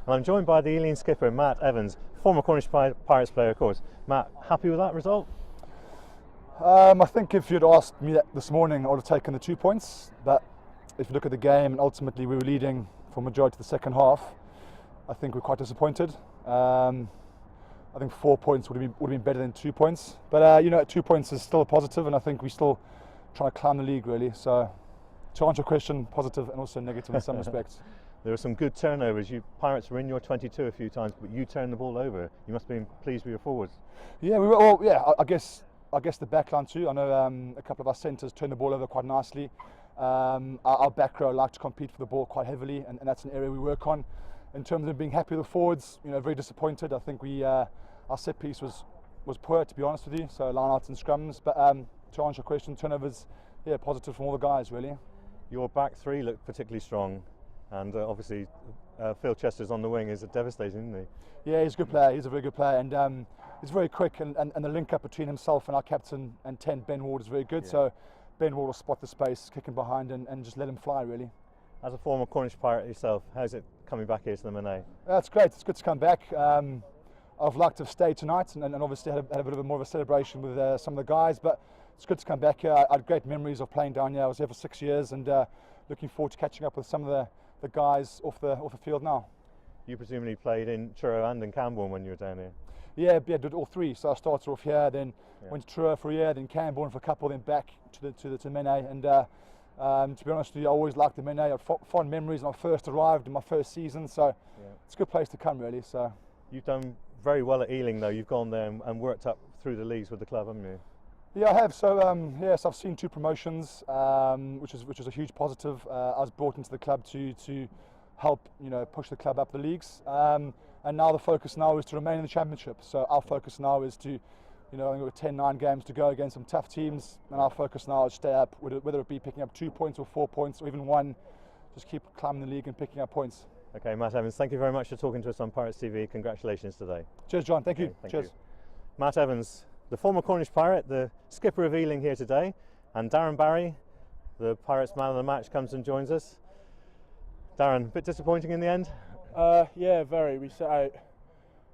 And I'm joined by the Ealing skipper, Matt Evans, former Cornish Pirates player, of course. Matt, happy with that result? I think if you'd asked me that this morning, I would have taken the 2 points. But if you look at the game, and ultimately we were leading for majority of the second half, I think we're quite disappointed. I think 4 points would have been better than 2 points. But 2 points is still a positive, and I think we still trying to climb the league really. So to answer your question, positive and also negative in some respects. There were some good turnovers. You Pirates were in your 22 a few times, but you turned the ball over. You must have been pleased with your forwards. Yeah, we were. Well, yeah, I guess the back line too. I know a couple of our centres turned the ball over quite nicely. Our back row like to compete for the ball quite heavily, and that's an area we work on. In terms of being happy with the forwards, very disappointed. I think our set piece was poor, to be honest with you. So line outs and scrums. But to answer your question, turnovers, yeah, positive from all the guys really. Your back three looked particularly strong, and obviously Phil Chester's on the wing is devastating, isn't he? Yeah, he's a good player. He's a very good player, and he's very quick. And the link up between himself and our captain and 10 Ben Ward is very good. Yeah. So Ben Ward will spot the space, kick him behind, and just let him fly really. As a former Cornish Pirate yourself, how's it coming back here to the Manet? It's great. It's good to come back. I've liked to have stayed tonight, and obviously had a bit of more of a celebration with some of the guys. But it's good to come back here. I had great memories of playing down here. I was here for 6 years, and looking forward to catching up with some of the guys off the field now. You presumably played in Truro and in Camborne when you were down here? Yeah, did all three. So I started off here, then went to Truro for a year, then Camborne for a couple, then back to the Manet. And to be honest with you, I always liked the Manet. I had fond memories when I first arrived in my first season, so it's a good place to come really. So you've done very well at Ealing though. You've gone there and worked up through the leagues with the club, haven't you? Yeah, I have. So yes, I've seen 2 promotions, which is a huge positive. I was brought into the club to help push the club up the leagues, and now the focus now is to remain in the championship. So our focus now is to, I think we've got 10-9 games to go against some tough teams, and our focus now is to stay up, whether it be picking up 2 points or 4 points or even 1, just keep climbing the league and picking up points. Okay, Matt Evans, thank you very much for talking to us on Pirates TV. Congratulations today. Cheers, John. Thank you. Thank Cheers. You. Matt Evans, the former Cornish Pirate, the skipper of Ealing here today, and Darren Barry, the Pirates man of the match, comes and joins us. Darren, a bit disappointing in the end? Yeah, very. We set out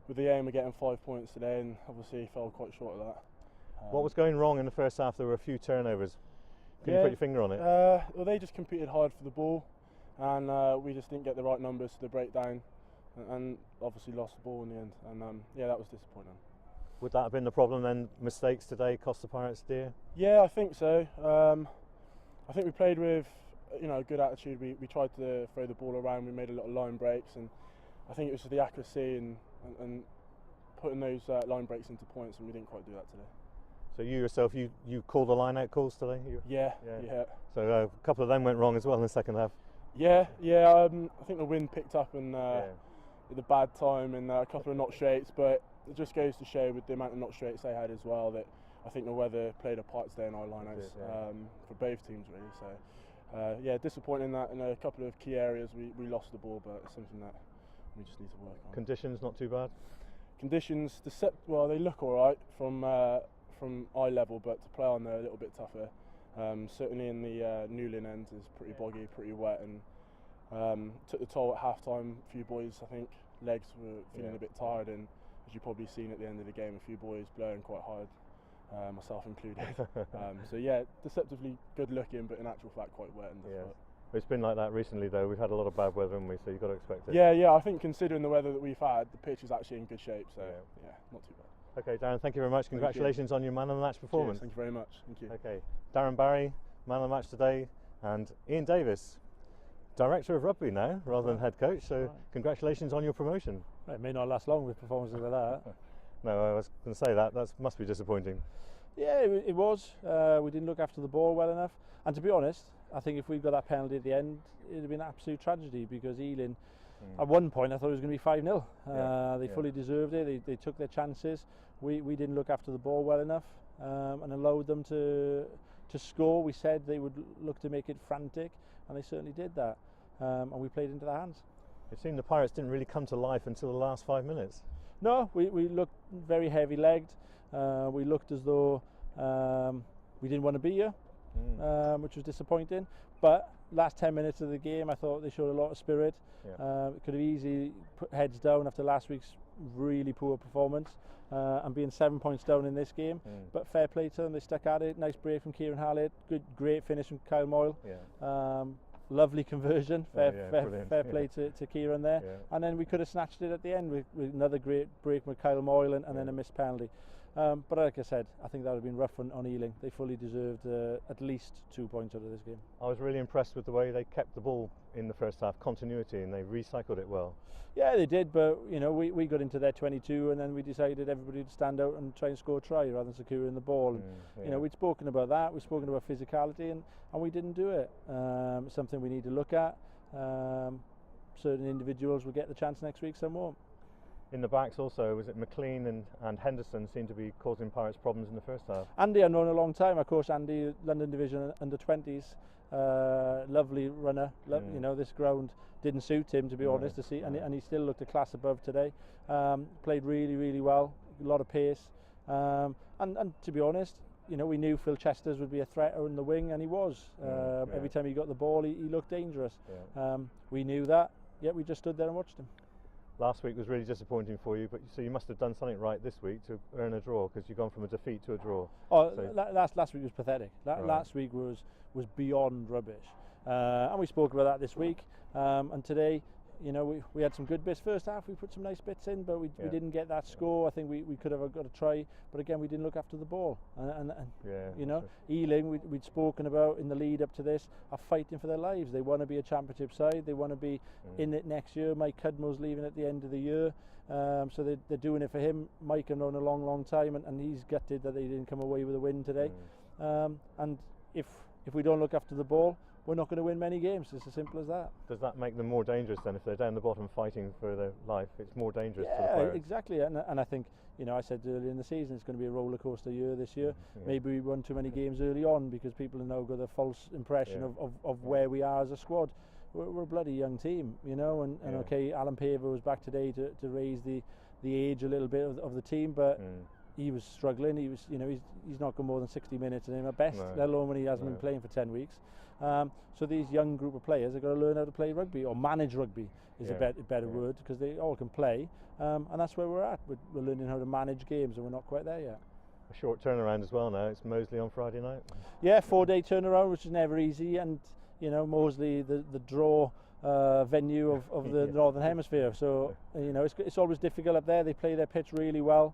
with the aim of getting 5 points today, and obviously fell quite short of that. What was going wrong in the first half? There were a few turnovers. Can you put your finger on it? Well, they just competed hard for the ball, and we just didn't get the right numbers to the breakdown, and obviously lost the ball in the end. And yeah, that was disappointing. Would that have been the problem then? Mistakes today cost the Pirates dear? Yeah, I think so. I think we played with a good attitude. We tried to throw the ball around. We made a lot of line breaks, and I think it was the accuracy and putting those line breaks into points, and we didn't quite do that today. So you yourself, you called the line out calls today? Yeah. So a couple of them went wrong as well in the second half? Yeah. I think the wind picked up and at the bad time, and a couple of not straights, but it just goes to show with the amount of not straights they had as well that I think the weather played a part today in our lineouts for both teams really. So yeah, disappointing that in a couple of key areas we lost the ball, but it's something that we just need to work on. Conditions not too bad? Conditions, well, they look alright from eye level, but to play on they're a little bit tougher. Certainly in the Newlyn end is pretty boggy, pretty wet, and took the toll at half time. A few boys, I think, legs were feeling a bit tired, and as you've probably seen at the end of the game, a few boys blowing quite hard, myself included. So yeah, deceptively good looking, but in actual fact quite wet. It's been like that recently though. We've had a lot of bad weather, haven't we? So you've got to expect it. Yeah, I think considering the weather that we've had, the pitch is actually in good shape, so yeah, not too bad. Okay, Darren, thank you very much. Congratulations on your man of the match performance. Cheers, thank you very much. Thank you. Okay, Darren Barry, man of the match today, and Ian Davies, director of rugby now rather than head coach. So congratulations on your promotion. It may not last long with performances like that. No, I was going to say that must be disappointing. Yeah, it was. We didn't look after the ball well enough, and to be honest, I think if we'd got that penalty at the end, it'd have been an absolute tragedy, because Ealing, at one point I thought it was going to be 5-0. They fully deserved it. They took their chances. We didn't look after the ball well enough, and allowed them to score. We said they would look to make it frantic, and they certainly did that, and we played into their hands. It seemed the Pirates didn't really come to life until the last 5 minutes. No, we looked very heavy-legged. We looked as though we didn't want to be here, which was disappointing. But last 10 minutes of the game, I thought they showed a lot of spirit. Could have easily put heads down after last week's really poor performance, and being 7 points down in this game. But fair play to them, they stuck at it. Nice break from Kieran Hallett, great finish from Kyle Moyle. Lovely conversion, fair play to Kieran there. And then we could have snatched it at the end with another great break with Kyle Moyle and then a missed penalty. But like I said, I think that would have been rough on Ealing. They fully deserved at least 2 points out of this game. I was really impressed with the way they kept the ball in the first half, continuity, and they recycled it well. Yeah, they did, but you know, we got into their 22 and then we decided everybody would stand out and try and score a try rather than securing the ball. And, you know, we'd spoken about that, we'd spoken about physicality, and we didn't do it. Something we need to look at. Certain individuals will get the chance next week, some won't. In the backs also, was it McLean and Henderson seemed to be causing Pirates problems in the first half? Andy I've known a long time. Of course, Andy, London Division under 20s, lovely runner. You know, this ground didn't suit him, to be honest, to see, and he still looked a class above today. Played really, really well, a lot of pace, and to be honest, you know, we knew Phil Chesters would be a threat on the wing, and he was. Every time he got the ball, he looked dangerous. We knew that, yet we just stood there and watched him. Last week was really disappointing for you, but so you must have done something right this week to earn a draw, because you've gone from a defeat to a draw. Last week was pathetic. Last week was beyond rubbish, and we spoke about that this week. And today, you know, we had some good bits. First half, we put some nice bits in, but we didn't get that score. I think we could have got a try, but again, we didn't look after the ball. And you know, Ealing, we'd spoken about in the lead up to this, are fighting for their lives. They want to be a championship side. They want to be in it next year. Mike Cudmore's leaving at the end of the year, so they're doing it for him. Mike I've known a long time, and he's gutted that they didn't come away with a win today. And if we don't look after the ball, we're not going to win many games. It's as simple as that. Does that make them more dangerous then? If they're down the bottom fighting for their life, it's more dangerous to the players? Yeah, exactly. And I think, you know, I said earlier in the season, it's going to be a roller coaster year this year. Maybe we won too many games early on because people have now got a false impression of where we are as a squad. We're a bloody young team, you know, and okay, Alan Paver was back today to raise the age a little bit of the team, but he was struggling. He was, you know, he's not got more than 60 minutes in him at best, let alone when he hasn't been playing for 10 weeks. So these young group of players have got to learn how to play rugby, or manage rugby is a better word, because they all can play, and that's where we're at. We're learning how to manage games, and we're not quite there yet. A short turnaround as well now. It's Moseley on Friday night. Yeah, 4-day turnaround, which is never easy, and you know, Moseley, the draw venue of the Northern Hemisphere, so you know, it's always difficult up there. They play their pitch really well,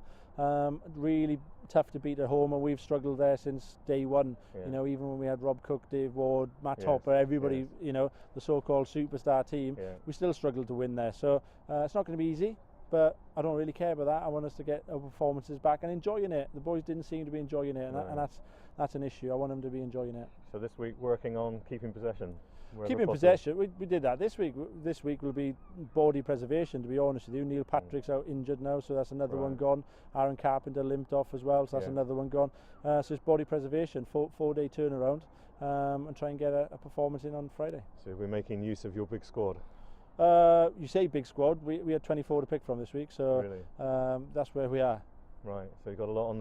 really tough to beat at home, and we've struggled there since day one. You know, even when we had Rob Cook, Dave Ward, Matt Hopper, everybody, you know, the so-called superstar team, we still struggled to win there. So it's not going to be easy, but I don't really care about that. I want us to get our performances back and enjoying it. The boys didn't seem to be enjoying it, and that's an issue. I want them to be enjoying it. So this week, working on keeping possession. Keeping possession, we did that this week. This week will be body preservation, to be honest with you. Neil Patrick's out injured now, so that's another one gone. Aaron Carpenter limped off as well, so that's another one gone. So it's body preservation, 4-day turnaround, and try and get a performance in on Friday. So we're making use of your big squad. You say big squad, we had 24 to pick from this week, so that's where we are. Right, so you've got a lot on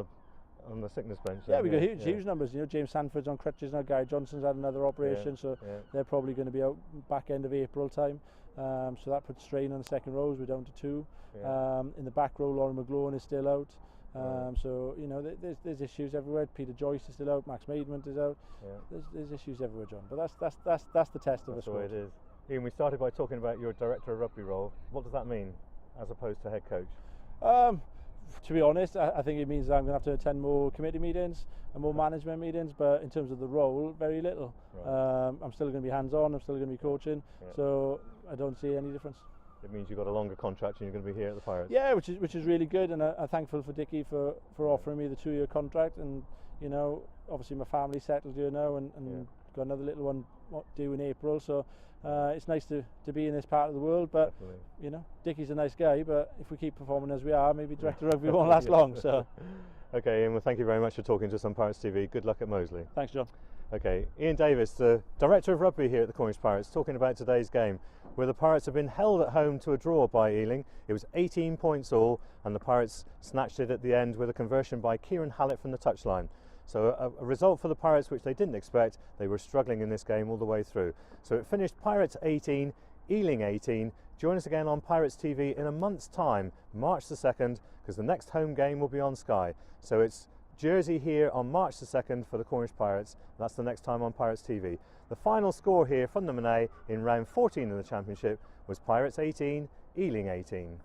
the sickness bench. Yeah, we got huge numbers. You know, James Sanford's on crutches now. Gary Johnson's had another operation, so they're probably going to be out back end of April time. So that puts strain on the second rows. We're down to 2. In the back row, Lauren McGlowan is still out. So you know, there's issues everywhere. Peter Joyce is still out. Max Maidment is out. There's issues everywhere, John. But that's the test of a squad. That's the way it is. Ian, we started by talking about your director of rugby role. What does that mean, as opposed to head coach? To be honest, I think it means I'm going to have to attend more committee meetings and more management meetings, but in terms of the role, very little. I'm still going to be hands-on, I'm still going to be coaching, so I don't see any difference. It means you've got a longer contract and you're going to be here at the Pirates. Yeah, which is really good, and I'm thankful for Dickie for offering me the 2-year contract, and you know, obviously my family's settled here now, and got another little one due in April, so it's nice to be in this part of the world, but you know, Dickie's a nice guy, but if we keep performing as we are, maybe director of rugby won't last long. So okay, Ian, well, thank you very much for talking to us on Pirates TV. Good luck at Moseley. Thanks, John. Okay, Ian Davies, the director of rugby here at the Cornish Pirates, talking about today's game, where the Pirates have been held at home to a draw by Ealing. It was 18 points all, and the Pirates snatched it at the end with a conversion by Kieran Hallett from the touchline. So a result for the Pirates which they didn't expect. They were struggling in this game all the way through. So it finished Pirates 18, Ealing 18. Join us again on Pirates TV in a month's time, March the 2nd, because the next home game will be on Sky. So it's Jersey here on March the 2nd for the Cornish Pirates. That's the next time on Pirates TV. The final score here from the Monet in round 14 of the Championship was Pirates 18, Ealing 18.